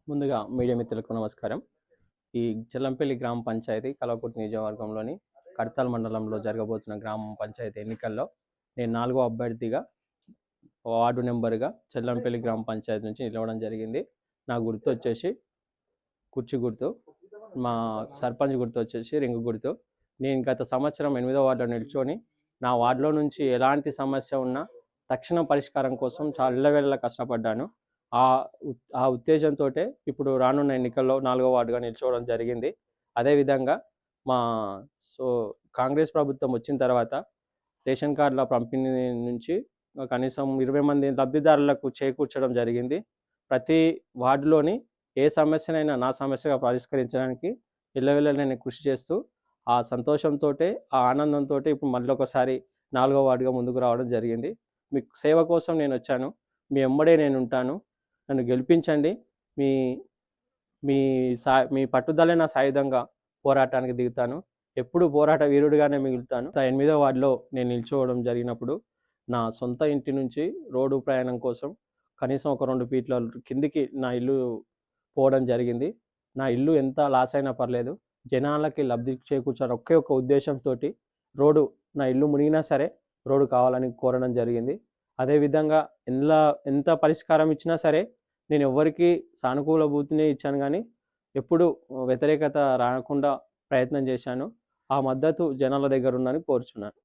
ముందుగా మీడియా మిత్రులకు నమస్కారం. ఈ చెల్లంపల్లి గ్రామ పంచాయతీ కల్వకుర్తి నియోజకవర్గంలోని కడతాల్ మండలంలో జరగబోతున్న గ్రామ పంచాయతీ ఎన్నికల్లో నేను 4వ అభ్యర్థిగా వార్డు నెంబర్గా చెల్లంపల్లి గ్రామ పంచాయతీ నుంచి నిలవడం జరిగింది. నా గుర్తు వచ్చేసి కుర్చీ గుర్తు, మా సర్పంచ్ గుర్తు వచ్చేసి రింగు గుర్తు. నేను గత సంవత్సరం 8వ వార్డులో నిల్చొని నా వార్డులో నుంచి ఎలాంటి సమస్య ఉన్నా తక్షణ పరిష్కారం కోసం చాలా ఇళ్ళవేళలా కష్టపడ్డాను. ఆ ఉత్తేజంతో ఇప్పుడు రానున్న ఎన్నికల్లో 4వ వార్డుగా నిల్చోవడం జరిగింది. అదేవిధంగా మా కాంగ్రెస్ ప్రభుత్వం వచ్చిన తర్వాత రేషన్ కార్డుల పంపిణీ నుంచి కనీసం 20 మంది లబ్ధిదారులకు చేకూర్చడం జరిగింది. ప్రతి వార్డులోని ఏ సమస్యనైనా నా సమస్యగా పరిష్కరించడానికి ఇళ్ళవేళలా నేను కృషి చేస్తూ ఆ సంతోషంతో, ఆ ఆనందంతో ఇప్పుడు మళ్ళీ ఒకసారి 4వ వార్డుగా ముందుకు రావడం జరిగింది. మీ సేవ కోసం నేను వచ్చాను. మీ ఎమ్మడే నేను ఉంటాను. నన్ను గెలిపించండి. మీ మీ మీ పట్టుదలే నా సాయుధంగా పోరాటానికి దిగుతాను. ఎప్పుడు పోరాట వీరుడిగానే మిగులుతాను. 8వ వార్డులో నేను నిల్చోవడం జరిగినప్పుడు నా సొంత ఇంటి నుంచి రోడ్డు ప్రయాణం కోసం కనీసం ఒక 2 ఫీట్ల కిందికి నా ఇల్లు పోవడం జరిగింది. నా ఇల్లు ఎంత లాస్ అయినా పర్లేదు, జనాలకి లబ్ధి చేకూర్చాలని ఒకే ఒక ఉద్దేశంతో రోడ్డు, నా ఇల్లు మునిగినా సరే రోడ్డు కావాలని కోరడం జరిగింది. అదేవిధంగా ఎంత పరిష్కారం ఇచ్చినా సరే నేను ఎవ్వరికీ సానుకూల ఇచ్చాను, కానీ ఎప్పుడు వ్యతిరేకత రాకుండా ప్రయత్నం చేశాను. ఆ మద్దతు జనాల దగ్గర ఉందని కోరుచున్నాను.